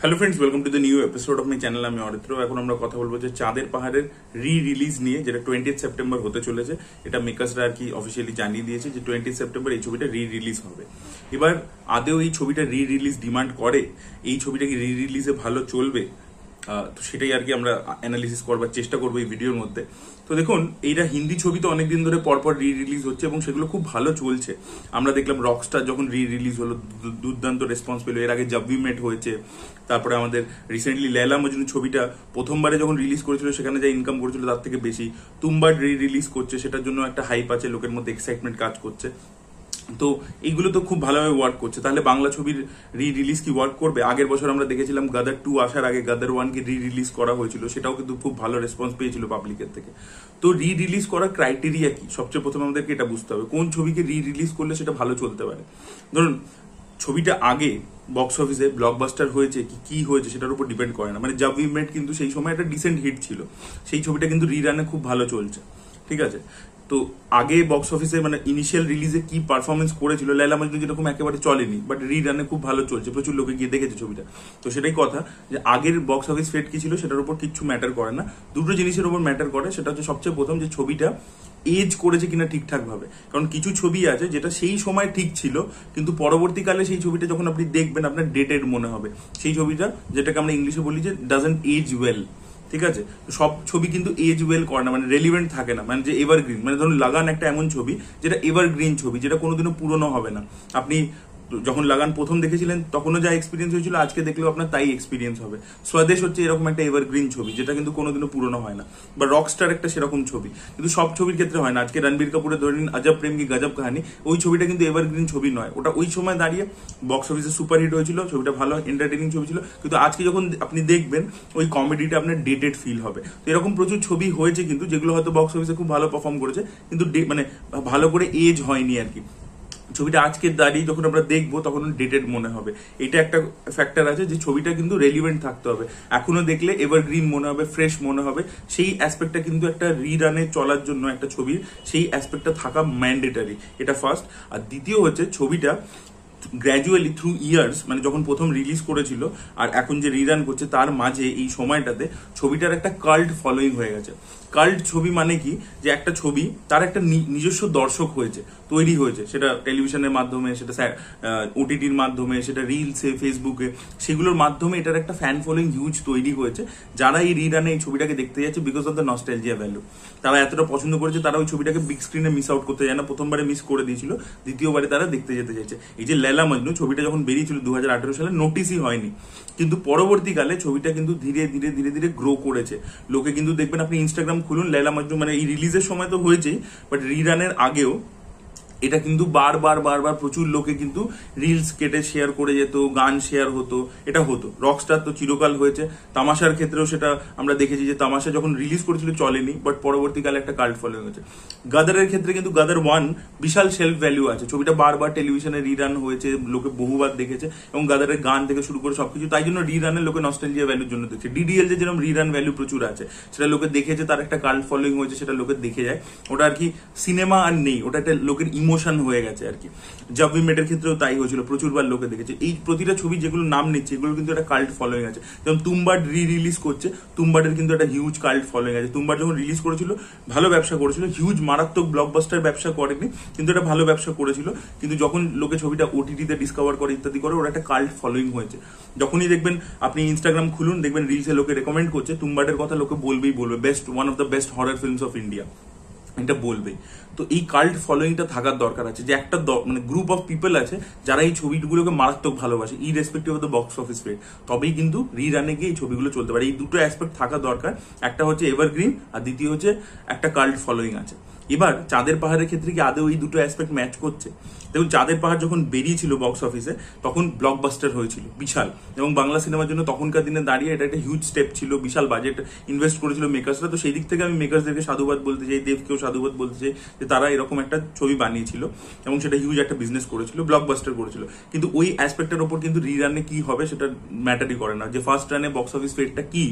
Hello friends, welcome to the new episode of my channel. আমি অরিত্র। এখন আমরা কথা বলবো যে চাঁদের পাহাড়ের রিলিজ নিয়ে, যেটা 20 সেপ্টেম্বর হতে চলেছে। এটা মেকার্সরা আর কি অফিসিয়ালি জানিয়ে দিয়েছে যে 20 সেপ্টেম্বর এই ছবিটা রিলিজ হবে। এবার আদেও এই ছবিটা রিলিজ ডিমান্ড করে, এই ছবিটা কি রিলিজে ভালো চলবে, তো সেটাই আর কি আমরা অ্যানালিসিস করবার চেষ্টা করবো এই ভিডিওর মধ্যে। তো দেখুন, এইটা হিন্দি ছবি তো অনেকদিন ধরে পরপর রিলিজ হচ্ছে এবং সেগুলো খুব ভালো চলছে। আমরা দেখলাম রকস্টার যখন রিলিজ হলো, দুর্দান্ত রেসপন্স পেলো। এর আগে জব উই মেট হয়েছে, তারপরে আমাদের রিসেন্টলি লেলা মজনু ছবিটা প্রথমবারে যখন রিলিজ করেছিল সেখানে যা ইনকাম করেছিল তার থেকে বেশি। তুম্বার রিলিজ করছে, সেটার জন্য একটা হাইপ আছে, লোকের মধ্যে এক্সাইটমেন্ট কাজ করছে। তো এইগুলো তো খুব ভালোভাবে ওয়ার্ক করছে। তাহলে বাংলা ছবির রিলিজ কি ওয়ার্ক করবে? আগের বছর আমরা দেখেছিলাম গাদার 2 আসার আগে গাদার 1 কে রিলিজ করা হয়েছিল, সেটাও কিন্তু খুব ভালো রেসপন্স পেয়েছিল পাবলিকের থেকে। তো রিলিজ করার ক্রাইটেরিয়া কি? সবচেয়ে প্রথমে আমাদেরকে এটা বুঝতে হবে কোন ছবিকে রিলিজ করলে সেটা ভালো চলতে পারে। ধরুন, ছবিটা আগে বক্স অফিসে ব্লকবাস্টার হয়েছে কি হয়েছে সেটার উপর ডিপেন্ড করে না। মানে জব উই মেট কিন্তু সেই সময় একটা ডিসেন্ট হিট ছিল, সেই ছবিটা কিন্তু রিরানে খুব ভালো চলছে, ঠিক আছে। তো আগে বক্স অফিসে মানে ইনিশিয়াল রিলিজে কি পারফরমেন্স করেছিল, লাইলা মজনু যেরকম একেবারে চলেনি, বাট রিরানে খুব ভালো চলছে, প্রচুর লোকে গিয়ে দেখেছে ছবিটা। তো সেটাই কথা যে আগের বক্স অফিস ফেট কি ছিল সেটার উপর কিচ্ছু ম্যাটার করে না। দুটো জিনিসের উপর ম্যাটার করে, সেটা হচ্ছে সবচেয়ে প্রথম যে ছবিটা এজ করেছে কিনা ঠিকঠাক ভাবে। কারণ কিছু ছবি আছে যেটা সেই সময় ঠিক ছিল, কিন্তু পরবর্তীকালে সেই ছবিটা যখন আপনি দেখবেন আপনার ডেটেড মনে হবে। সেই ছবিটা, যেটাকে আমরা ইংলিশে বলি যে ডাজন্ট এজ ওয়েল, ঠিক আছে। সব ছবি কিন্তু এজ ওয়েল করে না, মানে রেলিভেন্ট থাকে না, মানে যে এভারগ্রিন। মানে ধরুন লাগান একটা এমন ছবি যেটা এভারগ্রিন ছবি, যেটা কোনোদিনও পুরনো হবে না। আপনি যখন লাগান প্রথম দেখেছিলেন তখনও যা এক্সপিরিয়েন্স হয়েছিল আজকে দেখলেও আপনার তাই এক্সপিরিয়েন্স হবে। স্বদেশ হচ্ছে এরকম একটা এভারগ্রিন ছবি যেটা কিন্তু কোনোদিনও পুরনো হয় না, বা রকস্টার একটা সেরকম ছবি। কিন্তু সব ছবির ক্ষেত্রে হয় না। আজকে রণবীর কাপুরের ধরে নিন আজব প্রেম কি গজব কাহিনী, ওই ছবিটা কিন্তু এভারগ্রিন ছবি নয়। ওটা ওই সময় দাঁড়িয়ে বক্স অফিসে সুপারহিট হয়েছিল, ছবিটা ভালো এন্টারটেনিং ছবি ছিল, কিন্তু আজকে যখন আপনি দেখবেন ওই কমেডিটা আপনার ডেটেড ফিল হবে। তো এরকম প্রচুর ছবি হয়েছে কিন্তু যেগুলো হয়তো বক্স অফিসে খুব ভালো পারফর্ম করেছে, কিন্তু মানে ভালো করে এজ হয়নি আর কি। ছবিটা আজকে দাঁড়িয়ে যখন আমরা দেখবো তখন ডেটেড মনে হবে। এটা একটা ফ্যাক্টর আছে যে ছবিটা কিন্তু রেলিভেন্ট থাকতে হবে, এখনো দেখলে এভারগ্রিন মনে হবে, ফ্রেশ মনে হবে। সেই অ্যাসপেক্টটা কিন্তু একটা রিরানে চলার জন্য একটা ছবির সেই অ্যাসপেক্টটা থাকা ম্যান্ডেটারি, এটা ফার্স্ট। আর দ্বিতীয় হচ্ছে ছবিটা গ্র্যাজুয়ালি থ্রু ইয়ার্স, মানে যখন প্রথম রিলিজ করেছিল আর এখন যে রিরান করছে তার মাঝে এই সময়টাতে ছবিটার একটা কাল্ট ফলোইং হয়ে গেছে। কাল্ট ছবি মানে কি, যে একটা ছবি তার একটা নিজস্ব দর্শক হয়েছে, তৈরি হয়েছে, সেটা টেলিভিশনের মাধ্যমে, সেটা ওটিটির মাধ্যমে, সেটা রিলসে, ফেসবুকে, সেগুলোর মাধ্যমে এটার একটা ফ্যান ফলোইং হিউজ তৈরি হয়েছে। যারা এই রিরানে এই ছবিটাকে দেখতে যাচ্ছে because of the nostalgia value, তারা এতটা পছন্দ করেছে, তারা ওই ছবিটাকে বিগ স্ক্রিনে মিস আউট করতে যায় না। প্রথমবারে মিস করে দিয়েছিল, দ্বিতীয়বারে তারা দেখতে যেতে চাইছে। এই যে লেলা মজনু ছবিটা যখন বেরিয়েছিল 2018 সালে, নোটিসই হয়নি, কিন্তু পরবর্তীকালে ছবিটা কিন্তু ধীরে ধীরে ধীরে ধীরে গ্রো করেছে। লোকে কিন্তু দেখবেন, আপনি ইনস্টাগ্রাম খুলুন, লেলা মজনু মানে এই রিলিজের সময় তো হয়েছেই, বাট রিরানের আগেও এটা কিন্তু বারবার প্রচুর লোকে কিন্তু রিলস কেটে শেয়ার করে যেত, গান শেয়ার হতো, এটা হতো। রকস্টার তো চিরকাল হয়েছে, তামাশার ক্ষেত্রেও সেটা আমরা দেখেছি যে তামাশা যখন রিলিজ করেছিল চলেনি, বাট পরবর্তীকালে একটা কাল্ট ফলোইং হয়েছে। গাদারের ক্ষেত্রে কিন্তু গাদার 1 বিশাল সেলফ ভ্যালু আছে, ছবিটা বারবার টেলিভিশনে রিরান হয়েছে, লোকে বহুবার দেখেছে, এবং গাদারের গান থেকে শুরু করে সবকিছু, তাই জন্য রিরানের লোকে নস্টালজিয়া ভ্যালুর জন্য দেখছে। ডিডিএল যে যেরকম রিরান ভ্যালু প্রচুর আছে, সেটা লোকে দেখেছে, তার একটা কাল্ট ফলোইং হয়েছে, সেটা লোকে দেখে যায়। ওটা আর কি সিনেমা আর নেই, ওটা একটা লোকের ইমোশন হয়ে গেছে আর কি। জব উই মেটের ক্ষেত্রেও তাই হয়েছিল, প্রচুরবার লোকে দেখেছে। এই প্রতিটা ছবি যেগুলো নাম নিচ্ছে এগুলো কিন্তু একটা কাল্ট ফলোইং আছে। যেমন তুম্বাড রিলিজ করছে, তুম্বাডের কিন্তু একটা হিউজ কাল্ট ফলোইং আছে। তুম্বাড যখন রিলিজ করেছিল ভালো ব্যবসা করেছিল, হিউজ মারাত্মক ব্লকবাস্টার ব্যবসা করেনি, কিন্তু এটা ভালো ব্যবসা করেছিল। কিন্তু যখন লোকে ছবিটা ওটিটিতে ডিসকভার করে, ইত্যাদি করে, ওরা একটা কাল্ট ফলোইং হয়েছে। যখনই দেখবেন আপনি ইনস্টাগ্রাম খুলুন, দেখবেন রিলসে লোকে রেকমেন্ড করছে, তুম্বাডের কথা লোকে বলবে, best, one of the best horror films of India, এটা বলবে। তো এই কাল্ট ফলোইংটা থাকার দরকার আছে, যে একটা মানে গ্রুপ অফ পিপল আছে যারা এই ছবিগুলোকে মারাত্মক ভালোবাসে, irrespective of the box office fate, তবেই কিন্তু রিরানে গিয়ে এই ছবিগুলো চলতে পারে। এই দুটো অ্যাসপেক্ট থাকা দরকার, একটা হচ্ছে এভারগ্রিন আর দ্বিতীয় হচ্ছে একটা কাল্ট ফলোইং আছে। এবার চাঁদের পাহাড়ের ক্ষেত্রে কি আদৌ এই দুটো অ্যাসপেক্ট ম্যাচ করছে? দেখুন, চাঁদের পাহাড় যখন বেরিয়েছিল বক্স অফিসে তখন ব্লকবাস্টার হয়েছিল বিশাল, এবং বাংলা সিনেমার জন্য তখনকার দিনে দাঁড়িয়ে এটা একটা হিউজ স্টেপ ছিল, বিশাল বাজেট ইনভেস্ট করেছিল মেকার্সরা। তো সেই দিক থেকে আমি মেকার্সদেরকে সাধুবাদ বলতে চাই, দেবকেও সাধুবাদ বলতে চাই যে তারা এরকম একটা ছবি বানিয়েছিল এবং সেটা হিউজ একটা বিজনেস করেছিল, ব্লকবাস্টার করেছিল। কিন্তু ওই অ্যাসপেক্টের ওপর কিন্তু রিরানে কি হবে সেটা ম্যাটারই করে না। যে ফার্স্ট রানে বক্স অফিস ফেটটা কি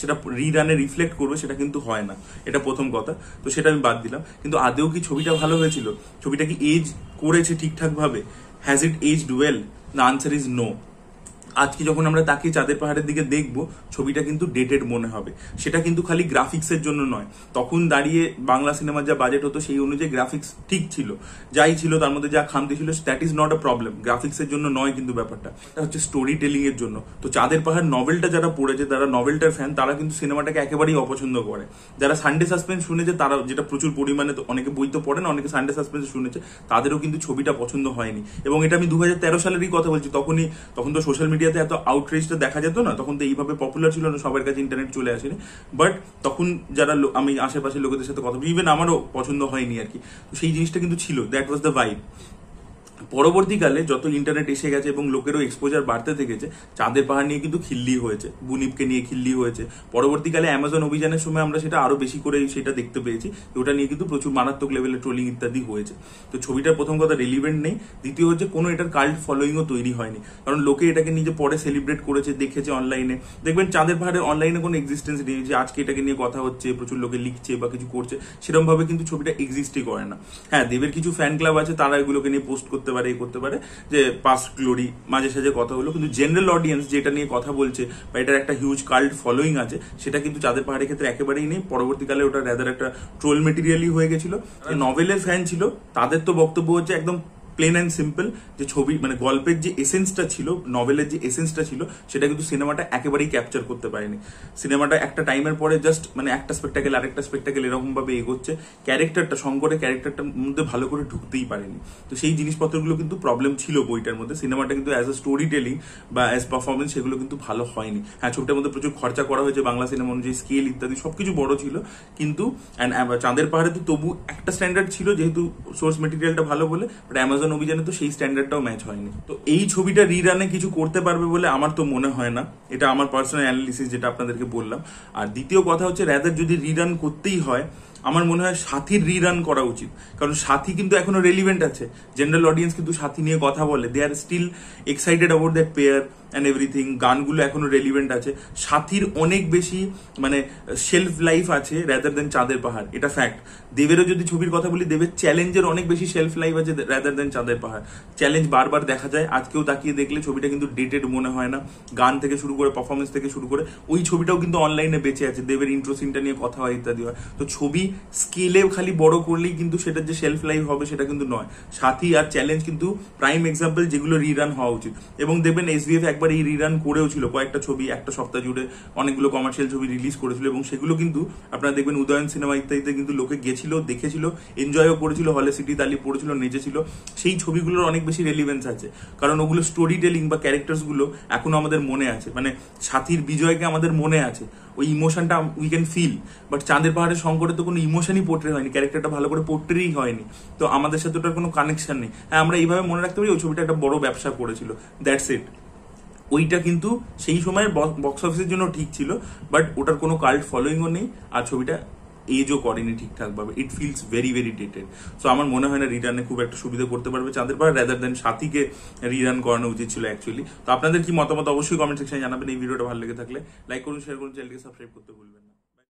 সেটা রিরানে রিফ্লেক্ট করবে সেটা কিন্তু হয় না, এটা প্রথম কথা। তো সেটা আমি বাদ দিলাম। কিন্তু আদেও কি ছবিটা ভালো হয়েছিল? ছবিটা কি এজ করেছে ঠিকঠাক ভাবে? Has it aged well? The answer is no. আজকে যখন আমরা তাকে চাঁদের পাহাড়ের দিকে দেখবো, ছবিটা কিন্তু ডেটেড মনে হবে। সেটা কিন্তু খালি গ্রাফিক্সের জন্য নয়, তখন দাঁড়িয়ে বাংলা সিনেমার যা বাজেট হতো সেই অনুযায়ী গ্রাফিক্স ঠিক ছিল, যাই ছিল তার মধ্যে যা খামতি ছিল, that is not a problem. গ্রাফিক্সের জন্য নয় কিন্তু ব্যাপারটা, এটা হচ্ছে স্টোরি টেলিং এর জন্য। তো চাঁদের পাহাড় নভেলটা যারা পড়েছে, তারা নভেলটার ফ্যান, তারা কিন্তু সিনেমাটাকে একেবারেই অপছন্দ করে। যারা সানডে সাসপেন্স শুনেছে তারা, যেটা প্রচুর পরিমাণে, তো অনেকে বই তো পড়ে না, অনেকে সানডে সাসপেন্স শুনেছে, তাদেরও কিন্তু ছবিটা পছন্দ হয়নি। এবং এটা আমি 2013 সালেরই কথা বলছি, তখন তো সোশ্যাল মিডিয়াতে এত আউটরিচটা দেখা যেত না, তখন তো এইভাবে পপুলার ছিল না, সবার কাছে ইন্টারনেট চলে আসেনি। বাট তখন যারা আমি আশেপাশের লোকেদের সাথে কথা বলি, ইভেন আমারও পছন্দ হয়নি আর কি। তো সেই জিনিসটা কিন্তু ছিল, দ্যাট ওয়াজ দ্য ভাইব। পরবর্তীকালে যত ইন্টারনেট এসে গেছে এবং লোকেরও এক্সপোজার বাড়তে থেকেছে, চাঁদের পাহাড় নিয়ে কিন্তু খিল্লি হয়েছে, বুনিপকে নিয়ে খিল্লি হয়েছে। পরবর্তীকালে অ্যামাজন অভিযানের সময় আমরা সেটা আরো বেশি করে সেটা দেখতে পেয়েছি, ওটা নিয়ে কিন্তু প্রচুর মারাত্মক লেভেলে ট্রোলিং ইত্যাদি হয়েছে। তো ছবিটার প্রথম কথা রিলিভেন্ট নেই, দ্বিতীয় হচ্ছে কোনো এটার কাল্ট ফলোইংও তৈরি হয়নি, কারণ লোকে এটাকে নিজে পরে সেলিব্রেট করেছে, দেখেছে অনলাইনে। দেখবেন চাঁদের পাহাড়ের অনলাইনে কোনো এক্সিস্টেন্স নেই যে আজকে এটাকে নিয়ে কথা হচ্ছে, প্রচুর লোকে লিখছে বা কিছু করছে, সেরকম ভাবে কিন্তু ছবিটা এক্সিস্টই করে না। হ্যাঁ, দেবের কিছু ফ্যান ক্লাব আছে, তারা এগুলোকে নিয়ে পোস্ট করতে পারে, যে পাস্ট গ্লোরি মাঝে সাঝে কথা হলো, কিন্তু জেনারেল অডিয়েন্স যেটা নিয়ে কথা বলছে বা এটার একটা হিউজ কাল্ট ফলোইং আছে, সেটা কিন্তু চাঁদের পাহাড়ের ক্ষেত্রে একেবারেই নেই। পরবর্তীকালে ওটা রেদার একটা ট্রোল মেটেরিয়ালই হয়ে গেছিল। নভেলের ফ্যান ছিল, তাদের তো বক্তব্য হচ্ছে একদম প্লেন অ্যান্ড সিম্পল, যে ছবি মানে গল্পের যে এসেন্সটা ছিল, নভেলের যে এসেন্সটা ছিল, সেটা কিন্তু সিনেমাটা একেবারেই ক্যাপচার করতে পারেনি। সিনেমাটা একটা টাইমের পরে জাস্ট মানে একটা স্পেকটাকেল আরেকটা স্পেকটাকেল এরকম ভাবে এগোচ্ছে, ক্যারেক্টারটা শঙ্করের ক্যারেক্টারটার মধ্যে ভালো করে ঢুকতেই পারেনি। তো সেই জিনিসপত্রগুলো কিন্তু প্রবলেম ছিল বইটার মধ্যে। সিনেমাটা কিন্তু অ্যাজ আ স্টোরি টেলিং বা অ্যাজ পারফরমেন্স সেগুলো কিন্তু ভালো হয়নি। হ্যাঁ, ছবিটার মধ্যে প্রচুর খরচা করা হয়েছে, বাংলা সিনেমা অনুযায়ী স্কেল ইত্যাদি সবকিছু বড় ছিল, কিন্তু চাঁদের পাহাড়ে তো তবু একটা স্ট্যান্ডার্ড ছিল, যেহেতু সোর্স মেটেরিয়ালটা ভালো বলে, বাট অ্যামাজন অভিযানে তো সেই স্ট্যান্ডার্ডটাও ম্যাচ হয়নি। তো এই ছবিটা রিরানে কিছু করতে পারবে বলে আমার তো মনে হয় না, এটা আমার পার্সোনাল অ্যানালিসিস যেটা আপনাদেরকে বললাম। আর দ্বিতীয় কথা হচ্ছে, রাদার যদি রিরান করতেই হয়, আমার মনে হয় সাথীর রিরান করা উচিত, কারণ সাথী কিন্তু এখনো রেলিভেন্ট আছে। জেনারেল অডিয়েন্স কিন্তু সাথী নিয়ে কথা বলে, they are still excited about that pair and everything. গানগুলো এখনো রেলিভেন্ট আছে। সাথীর অনেক বেশি মানে শেলফ লাইফ আছে রাদার দেন চাঁদের পাহাড়, এটা ফ্যাক্ট। দেবেরও যদি ছবির কথা বলি, দেবের চ্যালেঞ্জের অনেক বেশি শেলফ লাইফ আছে রাদার দেন চাঁদের পাহাড়। চ্যালেঞ্জ বারবার দেখা যায়, আজকেও তাকিয়ে দেখলে ছবিটা কিন্তু ডেটেড মনে হয় না। গান থেকে শুরু করে, পারফরমেন্স থেকে শুরু করে, ওই ছবিটাও কিন্তু অনলাইনে বেঁচে আছে, দেবের ইন্ট্রো সিনটা নিয়ে কথা হয় ইত্যাদি হয়। তো ছবি স্কেলে খালি বড় করলেই কিন্তু সেটার যে শেলফ লাইফ হবে সেটা কিন্তু নয়। সাথী আর চ্যালেঞ্জ কিন্তু প্রাইম এক্সাম্পল, যেগুলো রিরান হওয়া উচিত। এবং দেখবেন SBF একবার এই রিরান করেও ছিল, কয়েকটা ছবি একটা সপ্তাহ জুড়ে অনেকগুলো কমার্শিয়াল ছবি রিলিজ করেছিল, এবং সেগুলো কিন্তু আপনারা দেখবেন উদয়ন সিনেমা ইত্যাদিতে কিন্তু লোকে গেছিল, দেখেছিল, এনজয়ও করেছিল, হলে সিটি তালি পড়েছিল, নেচেছিল। সেই ছবিগুলোর অনেক বেশি রেলিভেন্স আছে, কারণ ওগুলো স্টোরি টেলিং বা ক্যারেক্টার্স গুলো এখনো আমাদের মনে আছে। মানে সাথীর বিজয়কে আমাদের মনে আছে, ওই ইমোশনটা উই ক্যান ফিল। বাট চাঁদের পাহাড়ের শঙ্করে তো কোনো ইমোশনই পোর্ট্রে হয়নি, ক্যারেক্টারটা ভালো করে পোর্ট্রেই হয়নি, তো আমাদের সাথে ওটার কোনো কানেকশন নেই। হ্যাঁ, আমরা এইভাবে মনে রাখতে পারি ওই ছবিটা একটা বড় ব্যবসা করেছিল, দ্যাটস ইট। ওইটা কিন্তু সেই সময়ের বক্স অফিসের জন্য ঠিক ছিল, বাট ওটার কোনো কাল্ট ফলোইংও নেই, আর ছবিটা এজও করেনি ঠিকঠাক ভাবে। It feels very very dated. So আমার মনে হয় না রিটার্নে খুব একটা সুবিধা করতে পারবে চাঁদের পাহাড়, রাদার দেন সাথীকে রিরান করানো উচিত ছিল অ্যাকচুয়ালি। তো আপনাদের কি মতামত অবশ্যই কমেন্ট সেকশনে জানাবেন। এই ভিডিওটা ভালো লেগে থাকলে লাইক করুন, শেয়ার করুন, চ্যানেলকে সাবস্ক্রাইব করতে ভুলবেন না।